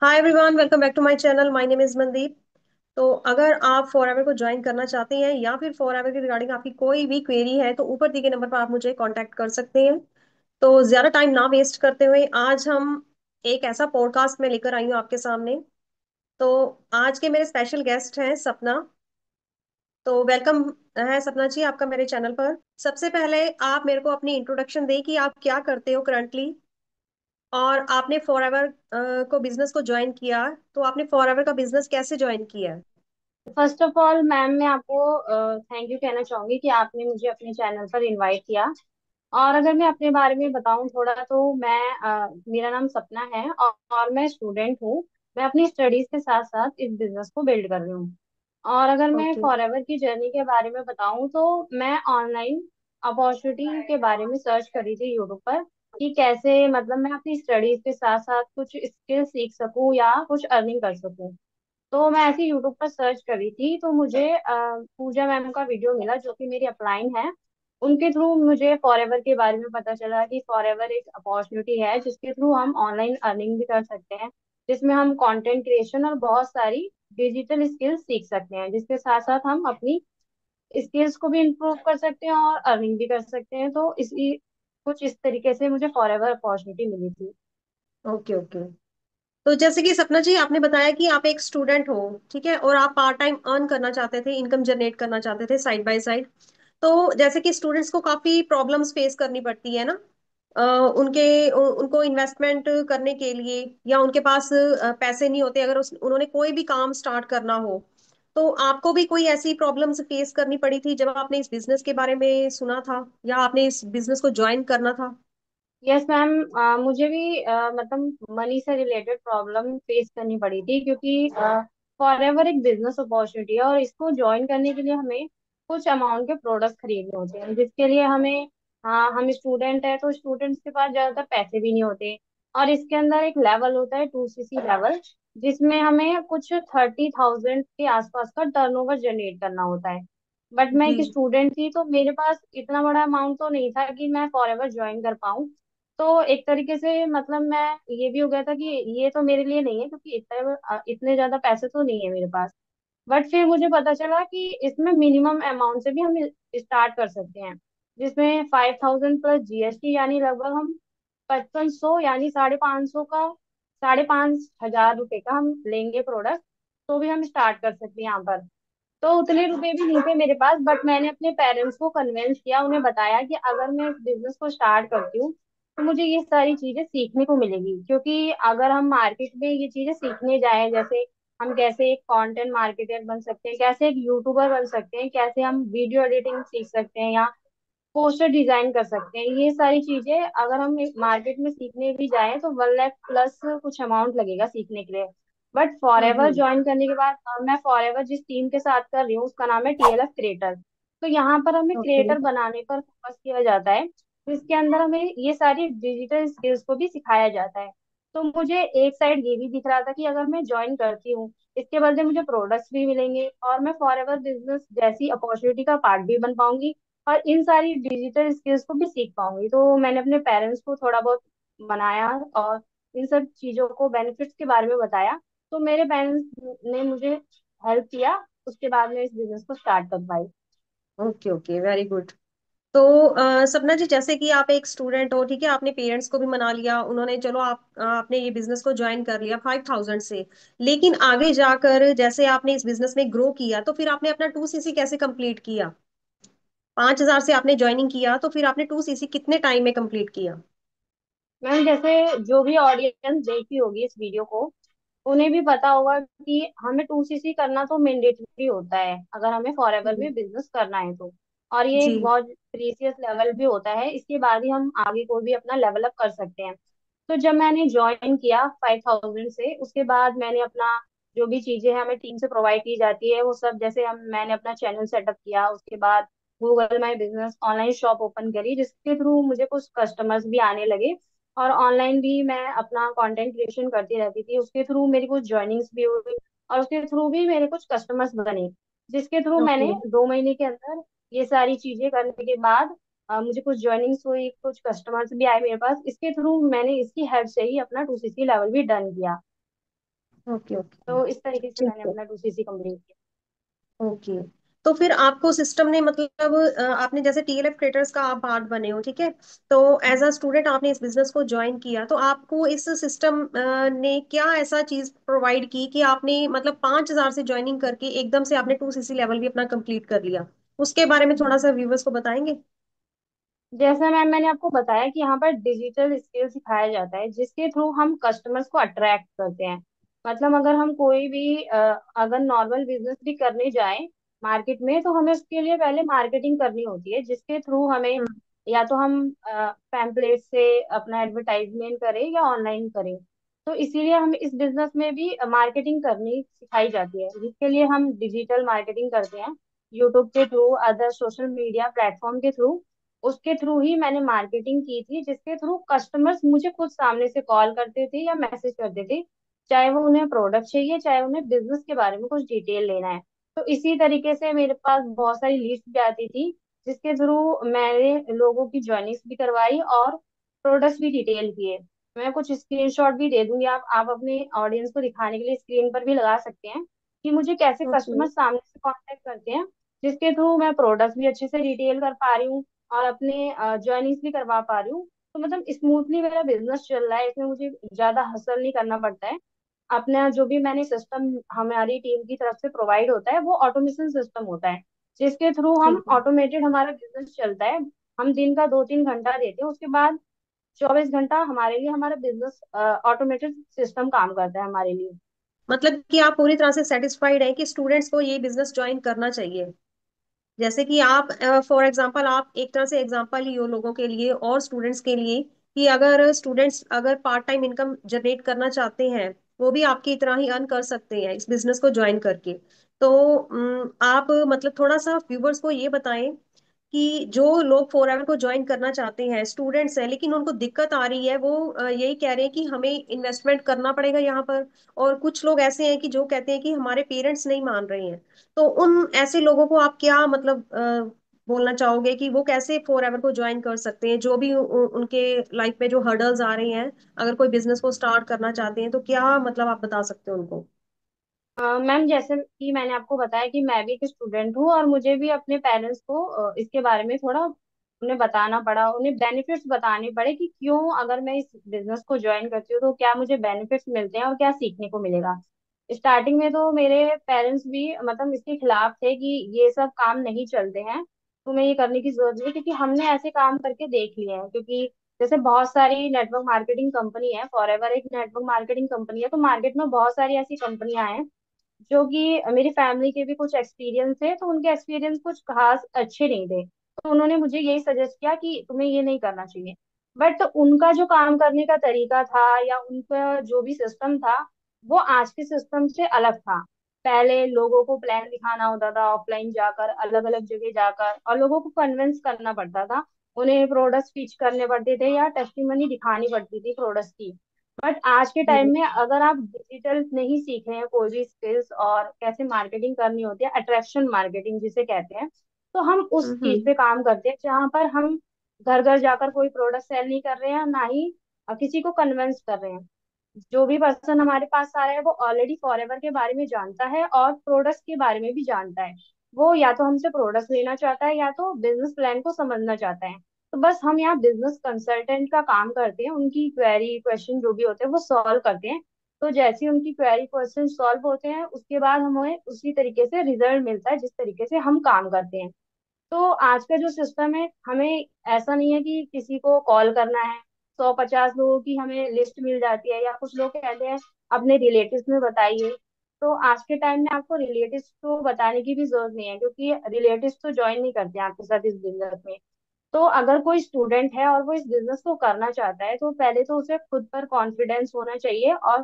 Hi everyone, welcome back to my channel. My name is Mandeep. तो अगर आप forever को ज्वाइन करना चाहते हैं या फिर फॉरएवर के रिगार्डिंग आपकी कोई भी क्वेरी है तो ऊपर दिए गए नंबर पर आप मुझे कांटेक्ट कर सकते हैं। तो ज्यादा टाइम ना वेस्ट करते हुए आज हम एक ऐसा पॉडकास्ट में लेकर आई हूँ आपके सामने। तो आज के मेरे स्पेशल गेस्ट हैं सपना। तो वेलकम है सपना जी आपका मेरे चैनल पर। सबसे पहले आप मेरे को अपनी इंट्रोडक्शन दें कि आप क्या करते हो करंटली, और आपने फॉरएवर को बिजनेस को ज्वाइन किया, तो आपने फॉरएवर का बिजनेस कैसे ज्वाइन किया? फर्स्ट ऑफ ऑल मैम, मैं आपको थैंक यू कहना चाहूंगी कि आपने मुझे अपने चैनल पर इनवाइट किया। और अगर मैं अपने बारे में बताऊं थोड़ा, तो मेरा नाम सपना है और मैं स्टूडेंट हूँ। मैं अपनी स्टडीज के साथ साथ इस बिजनेस को बिल्ड कर रही हूँ। और अगर मैं ओके। फॉरएवर की जर्नी के बारे में बताऊं, तो मैं ऑनलाइन अपॉर्चुनिटी के बारे में सर्च करी थी यूट्यूब पर कि कैसे मतलब मैं अपनी स्टडीज के साथ साथ कुछ स्किल सीख सकूं या कुछ अर्निंग कर सकूं। तो मैं ऐसे यूट्यूब पर सर्च करी थी, तो मुझे पूजा मैम का वीडियो मिला जो कि मेरी अपलाइन है। उनके थ्रू मुझे फॉरएवर के बारे में पता चला कि फॉरएवर एक अपॉर्चुनिटी है जिसके थ्रू हम ऑनलाइन अर्निंग भी कर सकते हैं, जिसमें हम कंटेंट क्रिएशन और बहुत सारी डिजिटल स्किल्स सीख सकते हैं, जिसके साथ साथ हम अपनी स्किल्स को भी इम्प्रूव कर सकते हैं और अर्निंग भी कर सकते हैं। तो इसी कुछ इस तरीके से मुझे फॉरएवर अपॉर्चुनिटी मिली थी। ओके। ओके। तो जैसे कि सपना जी आपने बताया कि आप एक स्टूडेंट हो, ठीक है, और आप पार्ट टाइम अर्न करना चाहते थे, इनकम जनरेट करना चाहते थे साइड बाय साइड। तो जैसे कि स्टूडेंट्स को काफी प्रॉब्लम्स फेस करनी पड़ती है ना, उनको इन्वेस्टमेंट करने के लिए, या उनके पास पैसे नहीं होते अगर उन्होंने कोई भी काम स्टार्ट करना हो। तो आपको भी कोई ऐसी प्रॉब्लम्स फेस करनी पड़ी थी जब आपने इस बिजनेस के बारे में सुना था या आपने इस बिजनेस को ज्वाइन करना था? यस मैम, मुझे भी मतलब मनी से रिलेटेड प्रॉब्लम फेस करनी पड़ी थी, क्योंकि फॉरएवर एक बिजनेस अपॉर्चुनिटी है और इसको ज्वाइन करने के लिए हमें कुछ अमाउंट के प्रोडक्ट्स खरीदने होते हैं, जिसके लिए हमें हम स्टूडेंट है तो स्टूडेंट्स के पास ज्यादातर पैसे भी नहीं होते। और इसके अंदर एक लेवल होता है 2CC लेवल, जिसमें हमें कुछ 30,000 के आसपास का टर्नओवर जनरेट करना होता है। बट मैं जी। एक स्टूडेंट थी, तो मेरे पास इतना बड़ा अमाउंट तो नहीं था कि मैं फॉरएवर ज्वाइन कर पाऊँ। तो एक तरीके से मतलब मैं ये भी हो गया था कि ये तो मेरे लिए नहीं है, क्योंकि इतने ज्यादा पैसे तो नहीं है मेरे पास। बट फिर मुझे पता चला कि इसमें मिनिमम अमाउंट से भी हम स्टार्ट कर सकते हैं, जिसमें 5,000 प्लस जीएसटी, यानी लगभग हम 5500 यानी 550 का 5,500 रुपये का हम लेंगे प्रोडक्ट। तो भी हम स्टार्ट कर सकते हैं यहाँ पर। तो उतने रुपए भी नहीं थे मेरे पास, बट मैंने अपने पेरेंट्स को कन्विंस किया, उन्हें बताया कि अगर मैं इस बिजनेस को स्टार्ट करती हूँ तो मुझे ये सारी चीजें सीखने को मिलेगी। क्योंकि अगर हम मार्केट में ये चीजें सीखने जाएं, जैसे हम कैसे एक कंटेंट मार्केटर बन सकते हैं, कैसे एक यूट्यूबर बन सकते हैं, कैसे हम वीडियो एडिटिंग सीख सकते हैं या पोस्टर डिजाइन कर सकते हैं, ये सारी चीजें अगर हम मार्केट में सीखने भी जाएं तो 1 लाख प्लस कुछ अमाउंट लगेगा सीखने के लिए। But forever hmm. ज्वाइन करने के बाद मैं फॉरएवर जिस टीम के साथ कर रही हूँ उसका नाम है TLF क्रिएटर। तो यहाँ पर हमें ओके। क्रिएटर बनाने पर फोकस किया जाता है, तो इसके अंदर हमें ये सारी डिजिटल स्किल्स को भी सिखाया जाता है। तो मुझे एक साइड ये भी दिख रहा था कि अगर मैं ज्वाइन करती हूँ, इसके बदले मुझे प्रोडक्ट्स भी मिलेंगे और मैं फॉरएवर बिजनेस जैसी अपॉर्चुनिटी का पार्ट भी बन पाऊंगी और इन सारी डिजिटल स्किल्स को भी सीख पाऊंगी। तो मैंने अपने पेरेंट्स को थोड़ा बहुत बनाया और इन सब चीजों को बेनिफिट्स के बारे में बताया। तो मेरे पेरेंट्स ने मुझे हेल्प किया, उसके बाद मैं इस बिजनेस को स्टार्ट कर पाई। ओके। Okay, very good. तो सपना जी, जैसे कि आप एक स्टूडेंट हो, ठीक है, आपने पेरेंट्स को भी मना लिया, उन्होंने चलो आपने ये बिजनेस को ज्वाइन कर लिया 5,000 से। लेकिन आगे जाकर जैसे आपने इस बिजनेस में ग्रो किया तो फिर आपने अपना 2CC कैसे कंप्लीट किया? 5,000 से आपने ज्वाइनिंग किया तो फिर आपने 2CC कितने टाइम में कंप्लीट किया? मैम, जैसे जो भी ऑडियंस देखी होगी इस वीडियो को, उन्हें भी पता होगा कि हमें 2CC करना तो मैंडेटरी होता है अगर हमें फॉरएवर हम्म। में बिजनेस करना है तो। और ये जी। एक बहुत प्रीसियस लेवल भी होता है, इसके बाद ही हम आगे कोई भी अपना लेवल अप कर सकते हैं। तो जब मैंने ज्वाइन किया 5,000 से, उसके बाद मैंने अपना जो भी चीजें हमें टीम से प्रोवाइड की जाती है वो सब, जैसे हम मैंने अपना चैनल सेटअप किया, उसके बाद Google my business online shop open करी, जिसके थ्रू मुझे कुछ कस्टमर्स भी आने लगे। और ऑनलाइन भी मैं अपना कंटेंट क्रिएशन करती रहती थी, उसके थ्रू मेरी कुछ ज्वाइनिंग्स भी हुई और उसके थ्रू भी मेरे कुछ कस्टमर्स बने, जिसके थ्रू ओके। मैंने 2 महीने के अंदर ये सारी चीजें करने के बाद मुझे कुछ ज्वाइनिंग्स हुई, कुछ कस्टमर्स भी आए मेरे पास। इसके थ्रू मैंने इसकी हेल्प से ही अपना 2CC लेवल भी डन किया। Okay okay. तो इस तरीके से ठीक मैंने है। अपना 2CC कंप्लीट किया। ओके। तो फिर आपको सिस्टम ने मतलब आपने जैसे टीएलएफ ट्रेडर्स का आप पार्ट बने हो, ठीक है। तो एज अ स्टूडेंट आपने इस बिजनेस को ज्वाइन किया, तो आपको इस सिस्टम ने क्या ऐसा चीज प्रोवाइड की कि आपने मतलब 5,000 से ज्वाइनिंग करके एकदम से आपने 2CC लेवल भी अपना कंप्लीट कर लिया? उसके बारे में थोड़ा सा व्यूवर्स को बताएंगे। जैसा मैम मैंने आपको बताया कि यहाँ पर डिजिटल स्किल सिखाया जाता है जिसके थ्रू हम कस्टमर्स को अट्रैक्ट करते हैं। मतलब अगर हम कोई भी अगर नॉर्मल बिजनेस भी करने जाएं मार्केट में, तो हमें उसके लिए पहले मार्केटिंग करनी होती है जिसके थ्रू हमें, हम्म। या तो हम पैम्पलेट से अपना एडवर्टाइजमेंट करें या ऑनलाइन करें। तो इसीलिए हम इस बिजनेस में भी मार्केटिंग करनी सिखाई जाती है, जिसके लिए हम डिजिटल मार्केटिंग करते हैं यूट्यूब के through, other social media platform के थ्रू। उसके थ्रू ही मैंने मार्केटिंग की थी, जिसके थ्रू कस्टमर्स मुझे खुद सामने से कॉल करते थे या मैसेज करते थे, चाहे वो उन्हें प्रोडक्ट चाहिए, चाहे उन्हें बिजनेस के बारे में कुछ डिटेल लेना है। तो इसी तरीके से मेरे पास बहुत सारी लिस्ट भी आती थी, जिसके थ्रू मैंने लोगों की ज्वाइनिंग भी करवाई और प्रोडक्ट्स भी डिटेल किए। मैं कुछ स्क्रीनशॉट भी दे दूंगी, आप अपने ऑडियंस को दिखाने के लिए स्क्रीन पर भी लगा सकते हैं कि मुझे कैसे ओके। कस्टमर सामने से कांटेक्ट करते हैं, जिसके थ्रू मैं प्रोडक्ट्स भी अच्छे से डिटेल कर पा रही हूँ और अपने ज्वाइनिंग्स भी करवा पा रही हूँ। तो मतलब स्मूथली मेरा बिजनेस चल रहा है, इसमें मुझे ज्यादा हसल नहीं करना पड़ता है। अपना जो भी मैंने सिस्टम हमारी टीम की तरफ से प्रोवाइड होता है वो ऑटोमेशन सिस्टम होता है, जिसके थ्रू हम ठीक है। ऑटोमेटेड हमारा बिजनेस चलता है। हम दिन का 2-3 घंटा देते हैं, उसके बाद 24 घंटा हमारे लिए हमारा बिजनेस ऑटोमेटेड सिस्टम काम करता है हमारे लिए। मतलब कि आप पूरी तरह से सेटिस्फाइड हैं कि स्टूडेंट्स को ये बिजनेस ज्वाइन करना चाहिए? जैसे कि आप फॉर एग्जांपल आप एक तरह से एग्जांपल ही हो लोगों के लिए और स्टूडेंट्स के लिए, कि अगर स्टूडेंट्स अगर पार्ट टाइम इनकम जनरेट करना चाहते हैं, वो भी आपकी तरह ही अर्न कर सकते हैं इस बिजनेस को ज्वाइन करके। तो आप मतलब थोड़ा सा व्यूवर्स को ये बताएं कि जो लोग फोर एवर को ज्वाइन करना चाहते हैं, स्टूडेंट्स हैं लेकिन उनको दिक्कत आ रही है, वो यही कह रहे हैं कि हमें इन्वेस्टमेंट करना पड़ेगा यहाँ पर। और कुछ लोग ऐसे हैं कि जो कहते हैं कि हमारे पेरेंट्स नहीं मान रहे हैं। तो उन ऐसे लोगों को आप क्या मतलब बोलना चाहोगे कि वो कैसे फोर एवर को ज्वाइन कर सकते हैं, जो भी उनके लाइफ में जो हर्डल्स आ रही हैं, अगर कोई बिजनेस को स्टार्ट करना चाहते हैं तो क्या मतलब आप बता सकते हो उनको? मैम जैसे कि मैंने आपको बताया कि मैं भी एक स्टूडेंट हूँ और मुझे भी अपने पेरेंट्स को इसके बारे में थोड़ा उन्हें बताना पड़ा, उन्हें बेनिफिट्स बताने पड़े कि क्यों अगर मैं इस बिजनेस को ज्वाइन करती हूँ तो क्या मुझे बेनिफिट्स मिलते हैं और क्या सीखने को मिलेगा। स्टार्टिंग में तो मेरे पेरेंट्स भी मतलब इसके खिलाफ थे कि ये सब काम नहीं चलते हैं, तुम्हें ये करने की जरूरत नहीं है, क्योंकि हमने ऐसे काम करके देख लिए हैं। क्योंकि जैसे बहुत सारी नेटवर्क मार्केटिंग कंपनी है, फॉरएवर एक नेटवर्क मार्केटिंग कंपनी है, तो मार्केट में बहुत सारी ऐसी कंपनियां हैं जो कि मेरी फैमिली के भी कुछ एक्सपीरियंस है, तो उनके एक्सपीरियंस कुछ खास अच्छे नहीं थे। तो उन्होंने मुझे यही सजेस्ट किया कि तुम्हें ये नहीं करना चाहिए। बट उनका जो काम करने का तरीका था या उनका जो भी सिस्टम था, वो आज के सिस्टम से अलग था। पहले लोगों को प्लान दिखाना होता था ऑफलाइन जाकर, अलग अलग जगह जाकर, और लोगों को कन्विंस करना पड़ता था, उन्हें प्रोडक्ट्स पिच करने पड़ते थे या टेस्टिमनी दिखानी पड़ती थी प्रोडक्ट्स की। बट आज के टाइम में अगर आप डिजिटल नहीं सीख रहे हैं कोई भी स्किल्स और कैसे मार्केटिंग करनी होती है, अट्रैक्शन मार्केटिंग जिसे कहते हैं, तो हम उस चीज हम्म। पे काम करते हैं जहाँ पर हम घर घर जाकर कोई प्रोडक्ट सेल नहीं कर रहे हैं, ना ही किसी को कन्विंस कर रहे हैं। जो भी पर्सन हमारे पास आ रहा है वो ऑलरेडी फॉरएवर के बारे में जानता है और प्रोडक्ट्स के बारे में भी जानता है। वो या तो हमसे प्रोडक्ट्स लेना चाहता है या तो बिजनेस प्लान को समझना चाहता है। तो बस हम यहाँ बिजनेस कंसल्टेंट का काम करते हैं, उनकी क्वेरी क्वेश्चन जो भी होते हैं वो सॉल्व करते हैं। तो जैसे ही उनकी क्वेरी क्वेश्चन सॉल्व होते हैं उसके बाद हमें उसी तरीके से रिजल्ट मिलता है जिस तरीके से हम काम करते हैं। तो आज का जो सिस्टम है, हमें ऐसा नहीं है कि किसी को कॉल करना है, 150 लोगों की हमें लिस्ट मिल जाती है, या कुछ लोग कहते हैं अपने रिलेटिव्स में बताइए। तो आज के टाइम में आपको रिलेटिव्स को बताने की भी जरूरत नहीं है, क्योंकि रिलेटिव्स तो ज्वाइन नहीं करते हैं आपके साथ इस बिजनेस में। तो अगर कोई स्टूडेंट है और वो इस बिजनेस को करना चाहता है, तो पहले तो उसे खुद पर कॉन्फिडेंस होना चाहिए और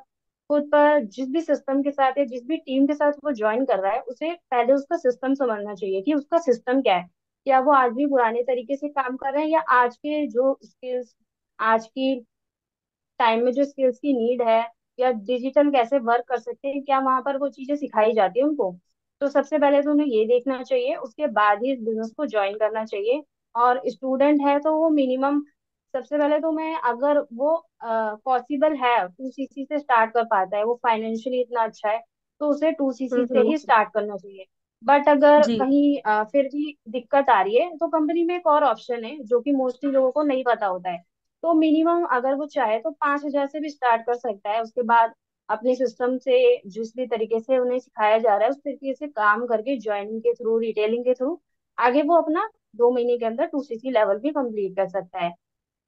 खुद पर जिस भी सिस्टम के साथ या जिस भी टीम के साथ वो ज्वाइन कर रहा है, उसे पहले उसका सिस्टम समझना चाहिए कि उसका सिस्टम क्या है। क्या वो आज भी पुराने तरीके से काम कर रहे हैं या आज के जो स्किल्स, आज की टाइम में जो स्किल्स की नीड है, या डिजिटल कैसे वर्क कर सकते हैं, क्या वहां पर वो चीजें सिखाई जाती है उनको। तो सबसे पहले तो उन्हें ये देखना चाहिए, उसके बाद ही इस बिजनेस को ज्वाइन करना चाहिए। और स्टूडेंट है तो वो मिनिमम सबसे पहले तो मैं, अगर वो पॉसिबल है, 2cc से स्टार्ट कर पाता है, वो फाइनेंशियली इतना अच्छा है, तो उसे 2cc से ही हम्म। स्टार्ट करना चाहिए। बट अगर जी। कहीं फिर भी दिक्कत आ रही है, तो कंपनी में एक और ऑप्शन है जो कि मोस्टली लोगों को नहीं पता होता है। तो मिनिमम अगर वो चाहे तो 5,000 से भी स्टार्ट कर सकता है। उसके बाद अपने सिस्टम से जिस भी तरीके से उन्हें सिखाया जा रहा है, उस तरीके से काम करके ज्वाइनिंग के थ्रू, रिटेलिंग के थ्रू, आगे वो अपना 2 महीने के अंदर 2cc लेवल भी कंप्लीट कर सकता है।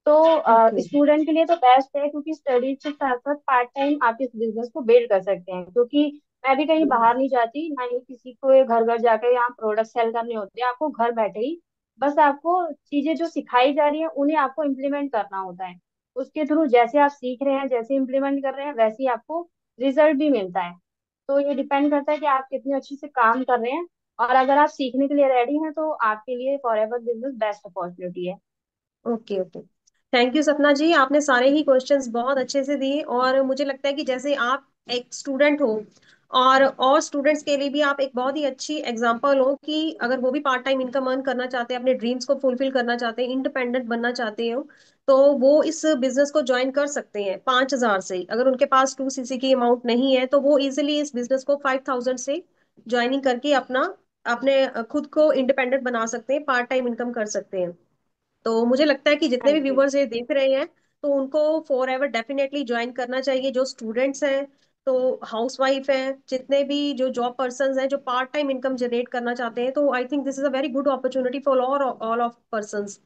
तो ओके। स्टूडेंट के लिए तो बेस्ट है, क्योंकि स्टडीज के साथ साथ पार्ट टाइम आप इस बिजनेस को बिल्ड कर सकते हैं। क्योंकि मैं भी कहीं बाहर नहीं जाती, ना ही किसी को घर घर जाकर यहाँ प्रोडक्ट सेल करने होते हैं। आपको घर बैठे ही बस आपको चीजें जो सिखाई जा रही है उन्हें आपको इम्प्लीमेंट करना होता है। उसके थ्रू जैसे आप सीख रहे हैं, जैसे इम्प्लीमेंट कर रहे हैं, वैसे ही आपको रिजल्ट भी मिलता है। तो ये डिपेंड करता है कि आप कितनी अच्छी से काम कर रहे हैं। और अगर आप सीखने के लिए रेडी हैं, तो आपके लिए फॉरएवर बिजनेस बेस्ट अपॉर्चुनिटी है। Okay okay. थैंक यू सपना जी, आपने सारे ही क्वेश्चंस बहुत अच्छे से दिए, और मुझे लगता है कि जैसे आप एक स्टूडेंट हो, और स्टूडेंट्स के लिए भी आप एक बहुत ही अच्छी एग्जांपल हो कि अगर वो भी पार्ट टाइम इनकम अर्न करना चाहते हैं, अपने ड्रीम्स को फुलफिल करना चाहते हैं, इंडिपेंडेंट बनना चाहते हो, तो वो इस बिजनेस को ज्वाइन कर सकते हैं 5,000 से। अगर उनके पास 2cc की अमाउंट नहीं है, तो वो इजिली इस बिजनेस को 5,000 से ज्वाइनिंग करके अपना अपने खुद को इंडिपेंडेंट बना सकते हैं, पार्ट टाइम इनकम कर सकते हैं। तो मुझे लगता है कि हाँ जितने भी जी। व्यूवर्स ये देख रहे हैं, तो उनको फॉर एवर डेफिनेटली ज्वाइन करना चाहिए, जो स्टूडेंट्स हैं, तो हाउस वाइफ है, जितने भी जो जॉब पर्सन हैं जो पार्ट टाइम इनकम जनरेट करना चाहते हैं, तो I think this is a very good opportunity for all of persons.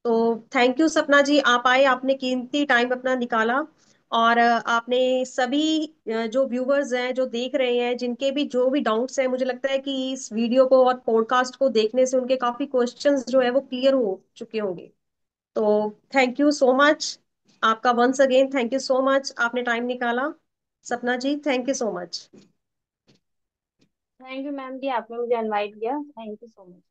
तो थैंक यू सपना जी, आप आए, आपने कीमती टाइम अपना निकाला, और आपने सभी जो व्यूवर्स हैं जो देख रहे हैं, जिनके भी जो भी डाउट्स हैं, मुझे लगता है कि इस वीडियो को और पॉडकास्ट को देखने से उनके काफी क्वेश्चंस जो है वो क्लियर हो चुके होंगे। तो थैंक यू सो मच, आपका once again thank you so much, आपने टाइम निकाला। Sapna ji, thank you so much. Thank you ma'am कि आपने मुझे इनवाइट किया। Thank you so much.